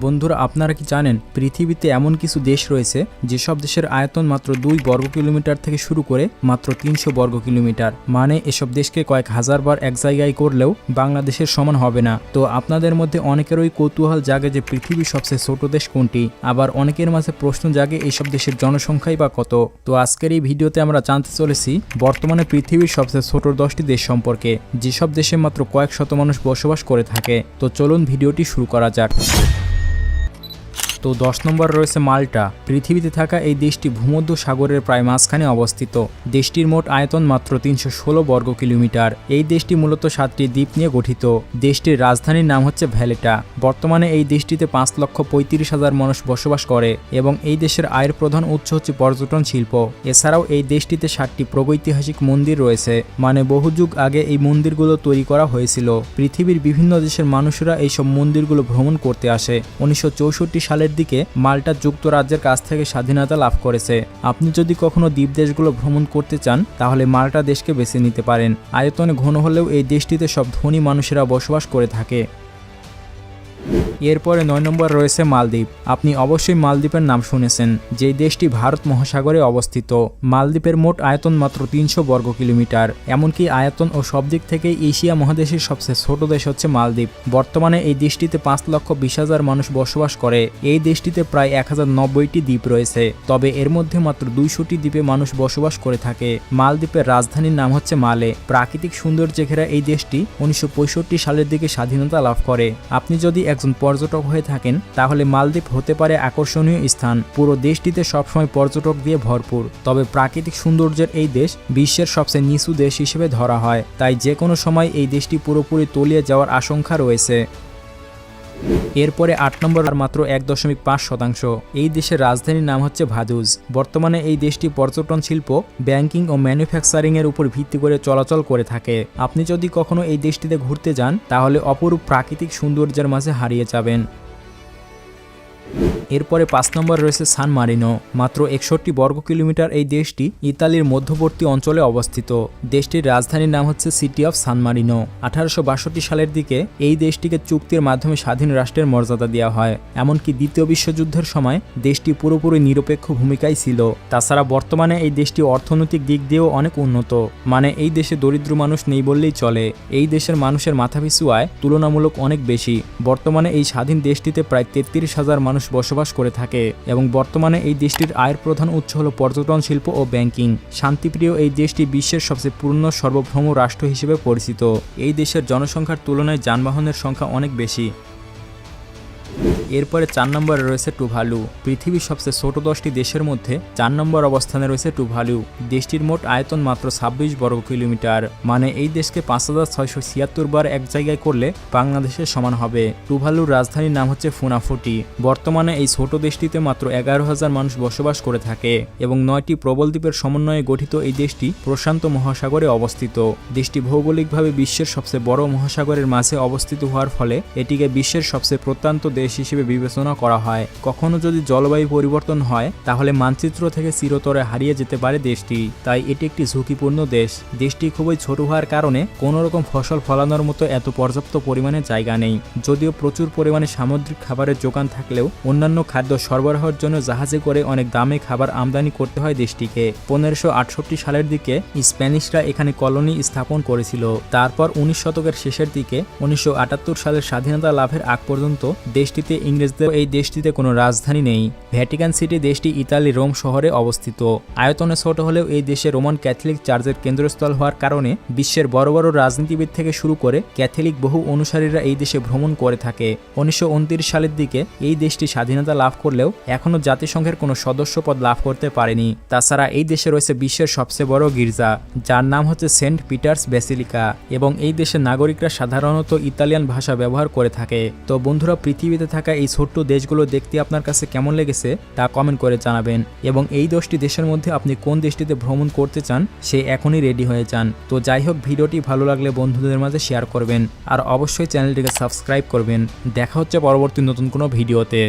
বন্ধুরা, আপনারা কি জানেন পৃথিবীতে এমন কিছু দেশ রয়েছে যেসব দেশের আয়তন মাত্র 2 বর্গ কিলোমিটার থেকে শুরু করে মাত্র 300 বর্গ কিলোমিটার। মানে এসব দেশকে কয়েক হাজার বার এক জায়গায় করলেও বাংলাদেশের সমান হবে না। তো আপনাদের মধ্যে অনেকেরই কৌতূহল জাগে যে পৃথিবীর সবচেয়ে ছোট দেশ কোনটি, আবার অনেকের মাঝে প্রশ্ন জাগে এইসব দেশের জনসংখ্যাই বা কত। তো আজকের এই ভিডিওতে আমরা জানতে চলেছি বর্তমানে পৃথিবীর সবচেয়ে ছোট 10টি দেশ সম্পর্কে, যেসব দেশে মাত্র কয়েক শত মানুষ বসবাস করে থাকে। তো চলুন ভিডিওটি শুরু করা যাক। তো 10 নম্বর রয়েছে মাল্টা। পৃথিবীতে থাকা এই দেশটি ভূমধ্য সাগরের প্রায় মাঝখানে অবস্থিত। দেশটির মোট আয়তন মাত্র 316 বর্গ কিলোমিটার। এই দেশটি মূলত 7টি দ্বীপ নিয়ে গঠিত। দেশটির রাজধানীর নাম হচ্ছে ভ্যালেটা। বর্তমানে এই দেশটিতে 5,35,000 মানুষ বসবাস করে এবং এই দেশের আয়ের প্রধান উৎস হচ্ছে পর্যটন শিল্প। এছাড়াও এই দেশটিতে 7টি প্রাগৈতিহাসিক মন্দির রয়েছে, মানে বহু যুগ আগে এই মন্দিরগুলো তৈরি করা হয়েছিল। পৃথিবীর বিভিন্ন দেশের মানুষেরা এইসব মন্দিরগুলো ভ্রমণ করতে আসে। 1964 সালের দিকে মাল্টা যুক্তরাজ্যের কাছ থেকে স্বাধীনতা লাভ করেছে। আপনি যদি কখনো দ্বীপ দেশগুলো ভ্রমণ করতে চান তাহলে মাল্টা দেশকে বেছে নিতে পারেন। আয়তনে ঘন হলেও এই দেশটিতে সব ধনী মানুষেরা বসবাস করে থাকে। এরপরে 9 নম্বর রয়েছে মালদ্বীপ। আপনি অবশ্যই মালদ্বীপের নাম শুনেছেন, যেই দেশটি ভারত মহাসাগরে অবস্থিত। মালদ্বীপের মোট আয়তন মাত্র 300 বর্গ কিলোমিটার। এমনকি আয়তন ও সব দিক থেকে এশিয়া মহাদেশের সবচেয়ে ছোট দেশ হচ্ছে মালদ্বীপ। বর্তমানে এই দেশটিতে 5,20,000 মানুষ বসবাস করে। এই দেশটিতে প্রায় 1090টি দ্বীপ রয়েছে, তবে এর মধ্যে মাত্র 200টি দ্বীপে মানুষ বসবাস করে থাকে। মালদ্বীপের রাজধানীর নাম হচ্ছে মালে। প্রাকৃতিক সৌন্দর্যে ঘেরা এই দেশটি 1965 সালের দিকে স্বাধীনতা লাভ করে। আপনি যদি একজন পর্যটক হয়ে থাকেন তাহলে মালদ্বীপ হতে পারে আকর্ষণীয় স্থান। পুরো দেশটিতে সবসময় পর্যটক দিয়ে ভরপুর। তবে প্রাকৃতিক সৌন্দর্যের এই দেশ বিশ্বের সবচেয়ে নিচু দেশ হিসেবে ধরা হয়, তাই যে কোনো সময় এই দেশটি পুরোপুরি তলিয়ে যাওয়ার আশঙ্কা রয়েছে। এরপরে 8 নম্বর আর মাত্র 1.5%। এই দেশের রাজধানীর নাম হচ্ছে ভাদুজ। বর্তমানে এই দেশটি পর্যটন শিল্প, ব্যাংকিং ও ম্যানুফ্যাকচারিং এর উপর ভিত্তি করে চলাচল করে থাকে। আপনি যদি কখনো এই দেশটিতে ঘুরতে যান তাহলে অপরূপ প্রাকৃতিক সৌন্দর্যের মাঝে হারিয়ে যাবেন। এরপরে 5 নম্বর রয়েছে সান মারিনো। মাত্র 61 বর্গ কিলোমিটার এই দেশটি ইতালির মধ্যবর্তী অঞ্চলে অবস্থিত। দেশটির রাজধানীর নাম হচ্ছে সিটি অফ সান মারিনো। 1862 সালের দিকে এই দেশটিকে চুক্তির মাধ্যমে স্বাধীন রাষ্ট্রের মর্যাদা দেওয়া হয়। এমনকি দ্বিতীয় বিশ্বযুদ্ধের সময় দেশটি পুরোপুরি নিরপেক্ষ ভূমিকায় ছিল। তাছাড়া বর্তমানে এই দেশটি অর্থনৈতিক দিক দিয়েও অনেক উন্নত, মানে এই দেশে দরিদ্র মানুষ নেই বললেই চলে। এই দেশের মানুষের মাথাপিছু আয় তুলনামূলক অনেক বেশি। বর্তমানে এই স্বাধীন দেশটিতে প্রায় 33,000 মানুষ বসবাস করে থাকে এবং বর্তমানে এই দেশটির আয়ের প্রধান উৎস হল পর্যটন শিল্প ও ব্যাংকিং। শান্তিপ্রিয় এই দেশটি বিশ্বের সবচেয়ে পূর্ণ সর্বভৌম রাষ্ট্র হিসেবে পরিচিত। এই দেশের জনসংখ্যার তুলনায় যানবাহনের সংখ্যা অনেক বেশি। এরপরে 4 নম্বরে রয়েছে টুভালু। পৃথিবীর সবচেয়ে ছোট 10টি দেশের মধ্যে 4 নম্বর অবস্থানে রয়েছে টুভালু। দেশটির মোট আয়তন মাত্র 26 বর্গ কিলোমিটার। মানে এই দেশকে 5,676 বার এক জায়গায় করলে বাংলাদেশের সমান হবে। টুভালুর রাজধানীর নাম হচ্ছে ফুনাফুটি। বর্তমানে এই ছোট দেশটিতে মাত্র 11,000 মানুষ বসবাস করে থাকে এবং 9টি প্রবল দ্বীপের সমন্বয়ে গঠিত এই দেশটি প্রশান্ত মহাসাগরে অবস্থিত। দেশটি ভৌগোলিকভাবে বিশ্বের সবচেয়ে বড় মহাসাগরের মাঝে অবস্থিত হওয়ার ফলে এটিকে বিশ্বের সবচেয়ে প্রত্যন্ত দেশ হিসেবে বিবেচনা করা হয়। কখনো যদি জলবায়ু পরিবর্তন হয় তাহলে মানচিত্র থেকে চিরতরে হারিয়ে যেতে পারে দেশটি, তাই এটি একটি ঝুঁকিপূর্ণ দেশ। দেশটি খুবই ছোট হওয়ার কারণে কোনো রকম ফসল ফলানোর মতো এত পর্যাপ্ত পরিমাণে জায়গা নেই। যদিও প্রচুর পরিমাণে সামুদ্রিক খাবারের যোগান থাকলেও অন্যান্য খাদ্য সরবরাহের জন্য জাহাজে করে অনেক দামে খাবার আমদানি করতে হয় দেশটিকে। 1568 সালের দিকে স্প্যানিশরা এখানে কলোনি স্থাপন করেছিল। তারপর 19 শতকের শেষের দিকে 1978 সালের স্বাধীনতা লাভের আগ পর্যন্ত দেশটিতে ইংরেজদের এই দেশটিতে কোনো রাজধানী নেই। ভ্যাটিকান সিটি দেশটি ইতালি রোম শহরে অবস্থিত। আয়তনে ছোট হলেও এই দেশে রোমান ক্যাথলিক চার্চের কেন্দ্রস্থল হওয়ার কারণে বিশ্বের বড় বড় রাজনীতিবিদ থেকে শুরু করে ক্যাথলিক বহু অনুসারীরা এই দেশে ভ্রমণ করে থাকে। 1929 সালের দিকে এই দেশটি স্বাধীনতা লাভ করলেও এখনও জাতিসংঘের কোনো সদস্যপদ লাভ করতে পারেনি। তাছাড়া এই দেশে রয়েছে বিশ্বের সবচেয়ে বড় গির্জা, যার নাম হচ্ছে সেন্ট পিটার্স ব্যাসিলিকা, এবং এই দেশের নাগরিকরা সাধারণত ইতালিয়ান ভাষা ব্যবহার করে থাকে। তো বন্ধুরা, পৃথিবীতে থাকা এই ছোট্ট দেশগুলো দেখতে আপনার কাছে কেমন লেগেছে তা কমেন্ট করে জানাবেন, এবং এই 10টি দেশের মধ্যে আপনি কোন দেশটিতে ভ্রমণ করতে চান সে এখনই রেডি হয়ে যান। তো যাই হোক, ভিডিওটি ভালো লাগলে বন্ধুদের মাঝে শেয়ার করবেন আর অবশ্যই চ্যানেলটিকে সাবস্ক্রাইব করবেন। দেখা হচ্ছে পরবর্তী নতুন কোনো ভিডিওতে।